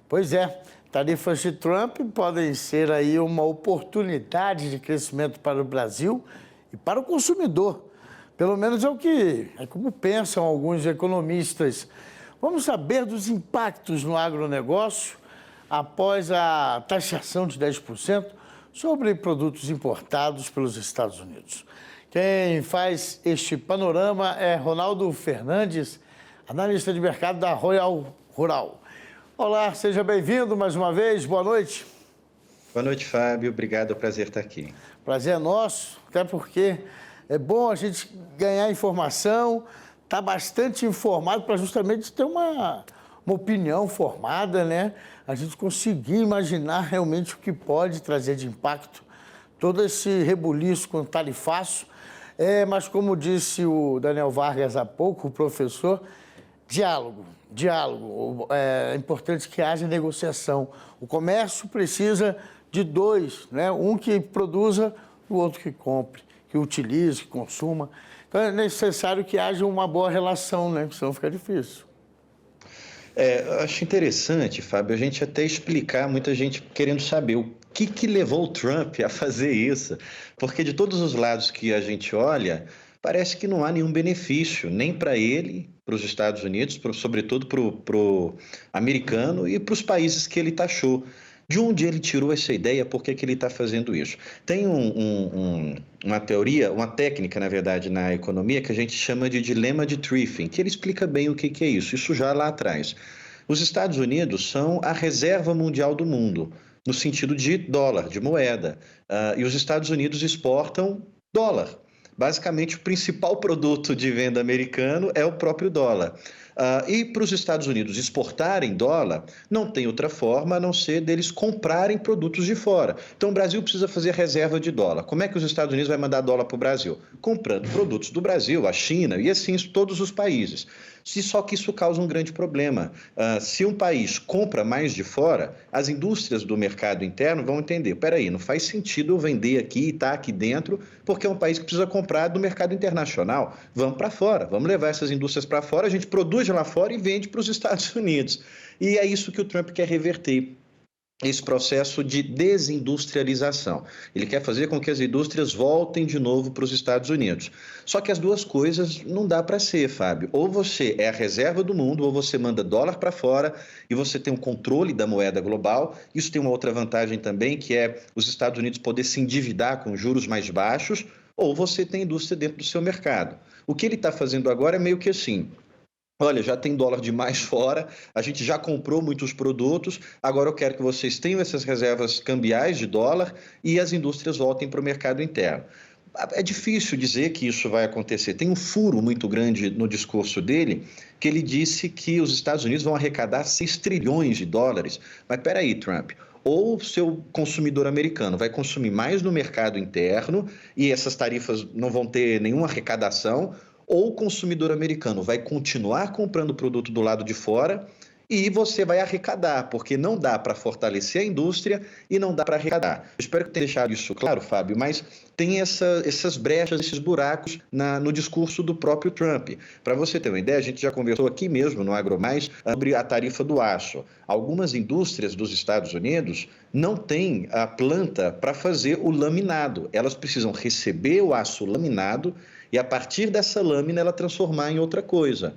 Pois é, tarifas de Trump podem ser aí uma oportunidade de crescimento para o Brasil e para o consumidor. Pelo menos é como pensam alguns economistas. Vamos saber dos impactos no agronegócio após a taxação de 10% sobre produtos importados pelos Estados Unidos. Quem faz este panorama é Ronaldo Fernandes, analista de mercado da Royal Rural. Olá, seja bem-vindo mais uma vez, boa noite. Boa noite, Fábio, obrigado, é um prazer estar aqui. Prazer é nosso, até porque é bom a gente ganhar informação, estar bastante informado para justamente ter uma opinião formada, né? A gente conseguir imaginar realmente o que pode trazer de impacto todo esse rebuliço com tarifaço. Mas como disse o Daniel Vargas há pouco, o professor, diálogo. É importante que haja negociação. O comércio precisa de dois, né? Um que produza, o outro que compre, que utilize, que consuma. Então é necessário que haja uma boa relação, né? Senão fica difícil. Eu acho interessante, Fábio, a gente até explicar, muita gente querendo saber o que levou o Trump a fazer isso. Porque de todos os lados que a gente olha, parece que não há nenhum benefício, nem para ele, para os Estados Unidos, sobretudo para o americano e para os países que ele taxou. De onde ele tirou essa ideia? Por que ele está fazendo isso? Tem uma teoria, uma técnica, na verdade, na economia, que a gente chama de dilema de Triffin, que ele explica bem o que é isso. Isso já lá atrás. Os Estados Unidos são a reserva mundial do mundo, no sentido de dólar, de moeda. E os Estados Unidos exportam dólar. Basicamente, o principal produto de venda americano é o próprio dólar. E para os Estados Unidos exportarem dólar, não tem outra forma a não ser deles comprarem produtos de fora. Então, o Brasil precisa fazer reserva de dólar. Como é que os Estados Unidos vai mandar dólar para o Brasil? Comprando produtos do Brasil, a China e assim todos os países. Só que isso causa um grande problema. Se um país compra mais de fora, as indústrias do mercado interno vão entender, peraí, não faz sentido eu vender aqui e estar aqui dentro, porque é um país que precisa comprar do mercado internacional. Vamos para fora, vamos levar essas indústrias para fora, a gente produz lá fora e vende para os Estados Unidos. E é isso que o Trump quer reverter. Esse processo de desindustrialização. Ele quer fazer com que as indústrias voltem de novo para os Estados Unidos. Só que as duas coisas não dá para ser, Fábio. Ou você é a reserva do mundo, ou você manda dólar para fora e você tem um controle da moeda global. Isso tem uma outra vantagem também, que é os Estados Unidos poder se endividar com juros mais baixos, ou você tem indústria dentro do seu mercado. O que ele está fazendo agora é meio que assim: olha, já tem dólar demais fora, a gente já comprou muitos produtos, agora eu quero que vocês tenham essas reservas cambiais de dólar e as indústrias voltem para o mercado interno. É difícil dizer que isso vai acontecer. Tem um furo muito grande no discurso dele, que ele disse que os Estados Unidos vão arrecadar 6 trilhões de dólares. Mas peraí, Trump, ou o seu consumidor americano vai consumir mais no mercado interno e essas tarifas não vão ter nenhuma arrecadação, ou o consumidor americano vai continuar comprando produto do lado de fora e você vai arrecadar, porque não dá para fortalecer a indústria e não dá para arrecadar. Eu espero que tenha deixado isso claro, Fábio, mas tem essas brechas, esses buracos no discurso do próprio Trump. Para você ter uma ideia, a gente já conversou aqui mesmo no AgroMais sobre a tarifa do aço. Algumas indústrias dos Estados Unidos não têm a planta para fazer o laminado. Elas precisam receber o aço laminado e, a partir dessa lâmina, ela transformar em outra coisa.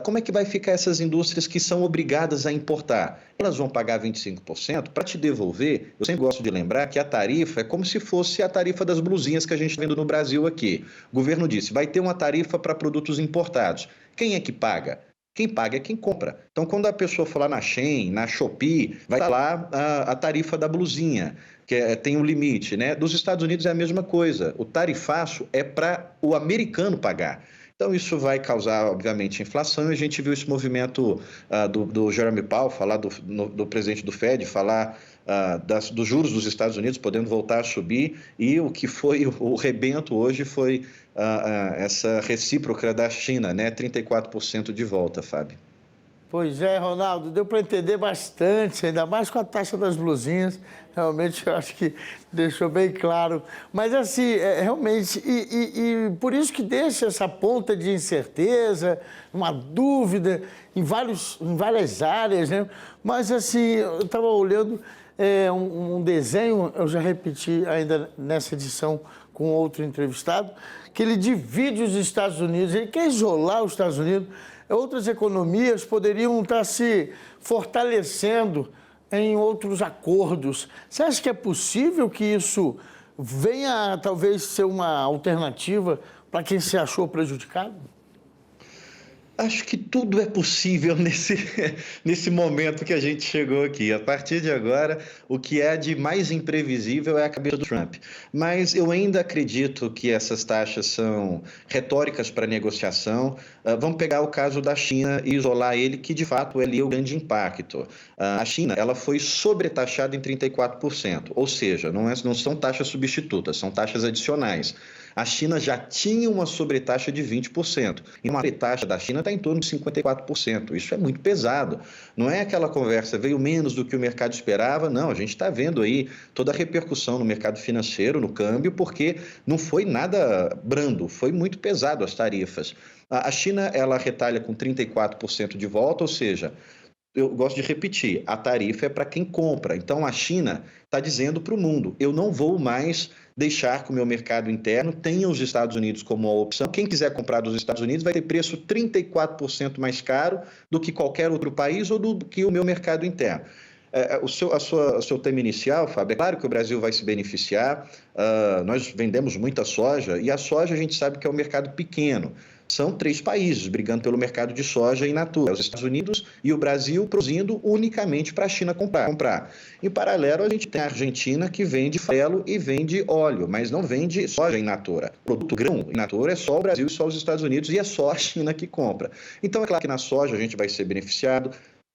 Como é que vai ficar essas indústrias que são obrigadas a importar? Elas vão pagar 25%? Para te devolver, eu sempre gosto de lembrar que a tarifa é como se fosse a tarifa das blusinhas que a gente está vendo no Brasil aqui. O governo disse, vai ter uma tarifa para produtos importados. Quem é que paga? Quem paga é quem compra. Então, quando a pessoa for lá na Shein, na Shopee, vai estar lá a tarifa da blusinha, que tem um limite, né? Dos Estados Unidos é a mesma coisa. O tarifaço é para o americano pagar. Então, isso vai causar, obviamente, inflação, e a gente viu esse movimento do Jeremy Powell, falar do presidente do Fed, falar dos juros dos Estados Unidos podendo voltar a subir, e o que foi o rebento hoje foi essa recíproca da China, né? 34% de volta, Fábio. Pois é, Ronaldo, deu para entender bastante, ainda mais com a taxa das blusinhas. Realmente, eu acho que deixou bem claro. Mas, assim, realmente, e por isso que deixa essa ponta de incerteza, uma dúvida em várias áreas, né? Mas, assim, eu estava olhando um desenho, eu já repeti ainda nessa edição com outro entrevistado, que ele divide os Estados Unidos, ele quer isolar os Estados Unidos. Outras economias poderiam estar se fortalecendo em outros acordos. Você acha que é possível que isso venha, talvez, ser uma alternativa para quem se achou prejudicado? Acho que tudo é possível nesse momento que a gente chegou aqui. A partir de agora, o que é de mais imprevisível é a cabeça do Trump. Mas eu ainda acredito que essas taxas são retóricas para negociação. Vamos pegar o caso da China e isolar ele, que de fato é ali o grande impacto. A China, ela foi sobretaxada em 34%, ou seja, não são taxas substitutas, são taxas adicionais. A China já tinha uma sobretaxa de 20%. E uma sobretaxa da China está em torno de 54%. Isso é muito pesado. Não é aquela conversa, veio menos do que o mercado esperava. Não, a gente está vendo aí toda a repercussão no mercado financeiro, no câmbio, porque não foi nada brando, foi muito pesado as tarifas. A China, ela retalha com 34% de volta, ou seja, eu gosto de repetir, a tarifa é para quem compra. Então, a China está dizendo para o mundo, eu não vou mais deixar que o meu mercado interno tenha os Estados Unidos como uma opção. Quem quiser comprar dos Estados Unidos vai ter preço 34% mais caro do que qualquer outro país ou do que o meu mercado interno. O seu tema inicial, Fábio, é claro que o Brasil vai se beneficiar. Nós vendemos muita soja e a soja a gente sabe que é um mercado pequeno. São 3 países brigando pelo mercado de soja in natura, os Estados Unidos e o Brasil produzindo unicamente para a China comprar. Em paralelo, a gente tem a Argentina que vende farelo e vende óleo, mas não vende soja in natura. O produto grão in natura é só o Brasil e só os Estados Unidos e é só a China que compra. Então, é claro que na soja a gente vai ser beneficiado.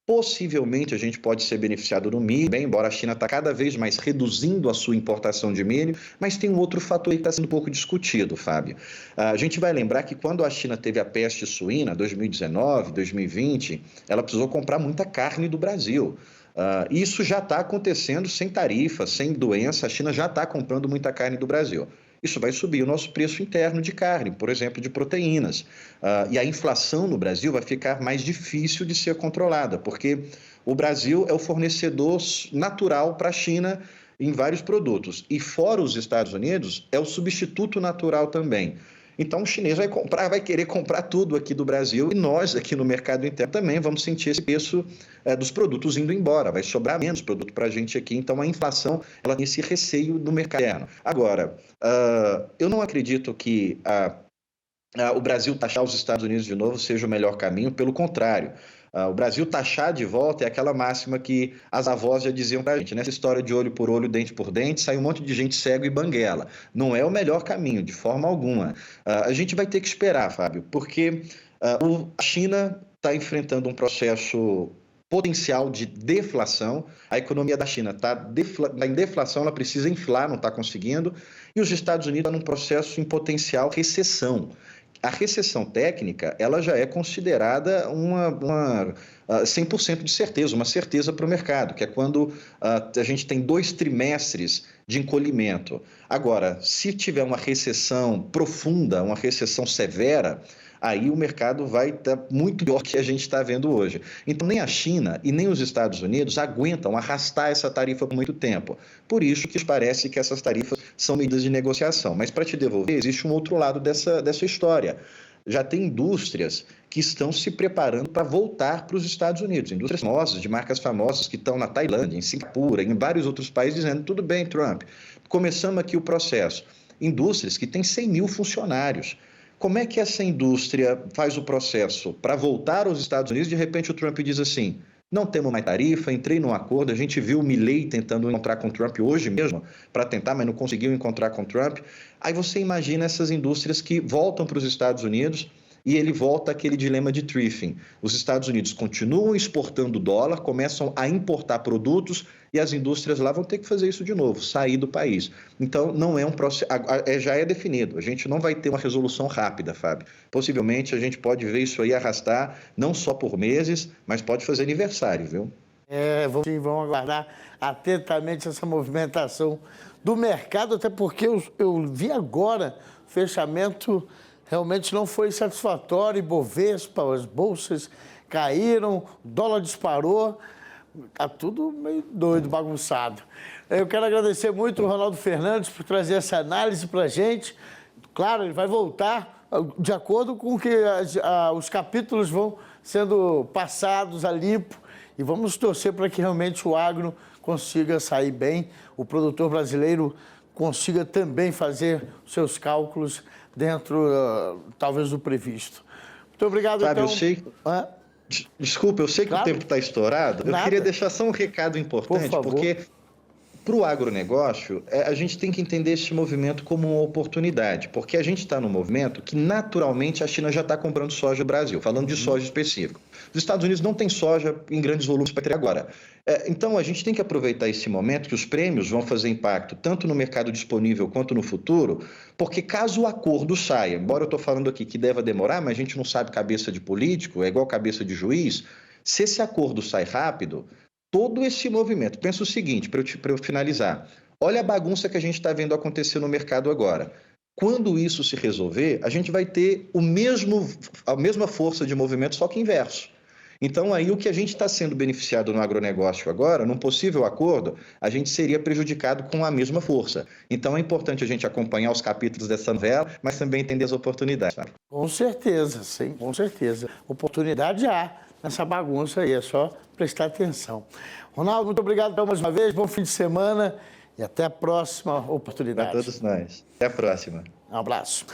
Possivelmente a gente pode ser beneficiado no milho, bem, embora a China está cada vez mais reduzindo a sua importação de milho, mas tem um outro fator aí que está sendo um pouco discutido, Fábio. A gente vai lembrar que quando a China teve a peste suína, 2019, 2020, ela precisou comprar muita carne do Brasil. Isso já está acontecendo sem tarifa, sem doença, a China já está comprando muita carne do Brasil. Isso vai subir o nosso preço interno de carne, por exemplo, de proteínas. E a inflação no Brasil vai ficar mais difícil de ser controlada, porque o Brasil é o fornecedor natural para a China em vários produtos. E fora os Estados Unidos, é o substituto natural também. Então, o chinês vai querer comprar tudo aqui do Brasil e nós, aqui no mercado interno, também vamos sentir esse preço dos produtos indo embora. Vai sobrar menos produto para a gente aqui. Então, a inflação ela tem esse receio no mercado interno. Agora, eu não acredito que o Brasil taxar os Estados Unidos de novo seja o melhor caminho. Pelo contrário. O Brasil taxar de volta é aquela máxima que as avós já diziam para a gente. Nessa história de olho por olho, dente por dente, sai um monte de gente cego e banguela. Não é o melhor caminho, de forma alguma. A gente vai ter que esperar, Fábio, porque a China está enfrentando um processo potencial de deflação. A economia da China está em deflação, ela precisa inflar, não está conseguindo. E os Estados Unidos estão num processo em potencial recessão. A recessão técnica, ela já é considerada uma 100% de certeza, uma certeza para o mercado, que é quando a gente tem 2 trimestres de encolhimento. Agora, se tiver uma recessão profunda, uma recessão severa, aí o mercado vai estar muito pior que a gente está vendo hoje. Então, nem a China e nem os Estados Unidos aguentam arrastar essa tarifa por muito tempo. Por isso que parece que essas tarifas são medidas de negociação. Mas, para te devolver, existe um outro lado dessa história. Já tem indústrias que estão se preparando para voltar para os Estados Unidos. Indústrias famosas, de marcas famosas que estão na Tailândia, em Singapura, em vários outros países, dizendo, tudo bem, Trump, começamos aqui o processo. Indústrias que têm 100 mil funcionários. Como é que essa indústria faz o processo para voltar aos Estados Unidos? De repente o Trump diz assim, não temos mais tarifa, entrei num acordo, a gente viu o Milley tentando encontrar com o Trump hoje mesmo, para tentar, mas não conseguiu encontrar com o Trump. Aí você imagina essas indústrias que voltam para os Estados Unidos e ele volta àquele dilema de thrifting. Os Estados Unidos continuam exportando dólar, começam a importar produtos e as indústrias lá vão ter que fazer isso de novo, sair do país. Então, não é um processo, já é definido. A gente não vai ter uma resolução rápida, Fábio. Possivelmente, a gente pode ver isso aí arrastar, não só por meses, mas pode fazer aniversário, viu? Vamos aguardar atentamente essa movimentação do mercado, até porque eu vi agora, o fechamento realmente não foi satisfatório, Ibovespa, as bolsas caíram, o dólar disparou, está tudo meio doido, bagunçado. Eu quero agradecer muito o Ronaldo Fernandes por trazer essa análise para a gente. Claro, ele vai voltar de acordo com que os capítulos vão sendo passados a limpo e vamos torcer para que realmente o agro consiga sair bem, o produtor brasileiro consiga também fazer seus cálculos dentro, talvez, do previsto. Muito obrigado, Fábio, então. Desculpa, eu sei que Claro. o tempo está estourado. Nada. Eu queria deixar só um recado importante, porque para o agronegócio, a gente tem que entender esse movimento como uma oportunidade, porque a gente está num movimento que, naturalmente, a China já está comprando soja no Brasil, falando de soja específico. Os Estados Unidos não têm soja em grandes volumes para ter agora. Então, a gente tem que aproveitar esse momento que os prêmios vão fazer impacto tanto no mercado disponível quanto no futuro, porque caso o acordo saia, embora eu estou falando aqui que deva demorar, mas a gente não sabe cabeça de político, é igual cabeça de juiz, se esse acordo sai rápido, todo esse movimento, pensa o seguinte, para eu finalizar, olha a bagunça que a gente está vendo acontecer no mercado agora. Quando isso se resolver, a gente vai ter a mesma força de movimento, só que inverso. Então, aí o que a gente está sendo beneficiado no agronegócio agora, num possível acordo, a gente seria prejudicado com a mesma força. Então, é importante a gente acompanhar os capítulos dessa novela, mas também entender as oportunidades. Tá? Com certeza, sim, com certeza. Oportunidade há nessa bagunça aí, é só prestar atenção. Ronaldo, muito obrigado mais uma vez, bom fim de semana e até a próxima oportunidade. Para todos nós. Até a próxima. Um abraço.